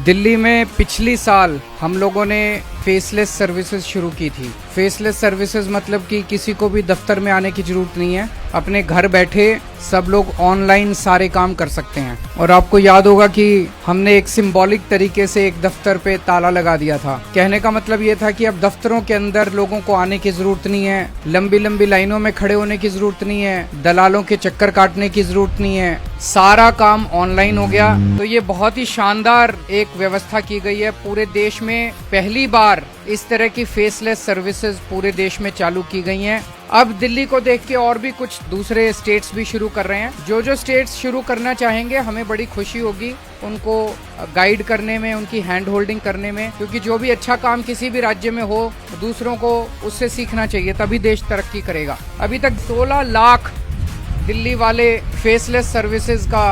दिल्ली में पिछली साल हम लोगों ने फेसलेस सर्विसेज शुरू की थी। फेसलेस सर्विसेज मतलब कि किसी को भी दफ्तर में आने की जरूरत नहीं है, अपने घर बैठे सब लोग ऑनलाइन सारे काम कर सकते हैं। और आपको याद होगा कि हमने एक सिंबॉलिक तरीके से एक दफ्तर पे ताला लगा दिया था। कहने का मतलब ये था कि अब दफ्तरों के अंदर लोगों को आने की जरूरत नहीं है, लंबी लंबी लाइनों में खड़े होने की जरूरत नहीं है, दलालों के चक्कर काटने की जरूरत नहीं है, सारा काम ऑनलाइन हो गया। तो ये बहुत ही शानदार एक व्यवस्था की गई है। पूरे देश में पहली बार इस तरह की फेसलेस सर्विसेज पूरे देश में चालू की गई हैं। अब दिल्ली को देख के और भी कुछ दूसरे स्टेट्स भी शुरू कर रहे हैं। जो स्टेट्स शुरू करना चाहेंगे हमें बड़ी खुशी होगी उनको गाइड करने में, उनकी हैंड होल्डिंग करने में, क्योंकि जो भी अच्छा काम किसी भी राज्य में हो दूसरों को उससे सीखना चाहिए, तभी देश तरक्की करेगा। अभी तक 16 लाख दिल्ली वाले फेसलेस सर्विसेज का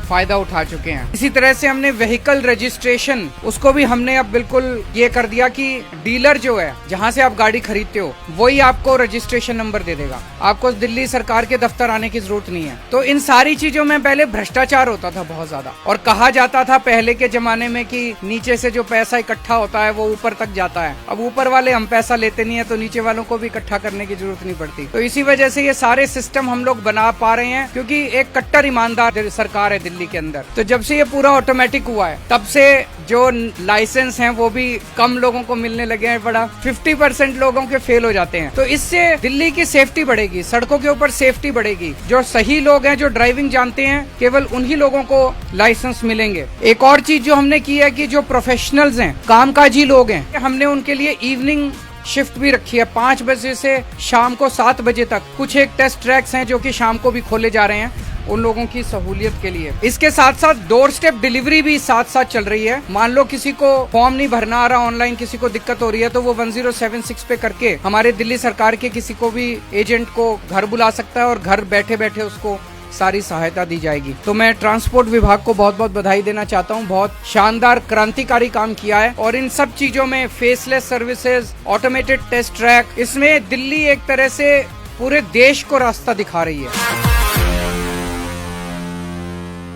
फायदा उठा चुके हैं। इसी तरह से हमने व्हीकल रजिस्ट्रेशन उसको भी हमने अब बिल्कुल ये कर दिया कि डीलर जो है जहां से आप गाड़ी खरीदते हो वही आपको रजिस्ट्रेशन नंबर दे देगा, आपको दिल्ली सरकार के दफ्तर आने की जरूरत नहीं है। तो इन सारी चीजों में पहले भ्रष्टाचार होता था बहुत ज्यादा, और कहा जाता था पहले के जमाने में कि नीचे से जो पैसा इकट्ठा होता है वो ऊपर तक जाता है। अब ऊपर वाले हम पैसा लेते नहीं है तो नीचे वालों को भी इकट्ठा करने की जरूरत नहीं पड़ती। तो इसी वजह से ये सारे सिस्टम हम लोग बना पा रहे हैं, क्योंकि एक कट्टर ईमानदार सरकार है दिल्ली के अंदर। तो जब से ये पूरा ऑटोमेटिक हुआ है तब से जो लाइसेंस हैं वो भी कम लोगों को मिलने लगे हैं। बड़ा 50% लोगों के फेल हो जाते हैं। तो इससे दिल्ली की सेफ्टी बढ़ेगी, सड़कों के ऊपर सेफ्टी बढ़ेगी। जो सही लोग हैं, जो ड्राइविंग जानते हैं, केवल उन्हीं लोगों को लाइसेंस मिलेंगे। एक और चीज जो हमने की है कि जो प्रोफेशनल्स हैं, कामकाजी लोग हैं, हमने उनके लिए इवनिंग शिफ्ट भी रखी है। 5 बजे से शाम को 7 बजे तक कुछ एक टेस्ट ट्रैक्स हैं जो कि शाम को भी खोले जा रहे हैं उन लोगों की सहूलियत के लिए। इसके साथ साथ डोर स्टेप डिलीवरी भी साथ साथ चल रही है। मान लो किसी को फॉर्म नहीं भरना आ रहा ऑनलाइन, किसी को दिक्कत हो रही है, तो वो 1076 पे करके हमारे दिल्ली सरकार के किसी को भी एजेंट को घर बुला सकता है और घर बैठे बैठे उसको सारी सहायता दी जाएगी। तो मैं ट्रांसपोर्ट विभाग को बहुत बहुत बधाई देना चाहता हूँ। बहुत शानदार क्रांतिकारी काम किया है। और इन सब चीजों में faceless services, automated test track, इसमें दिल्ली एक तरह से पूरे देश को रास्ता दिखा रही है।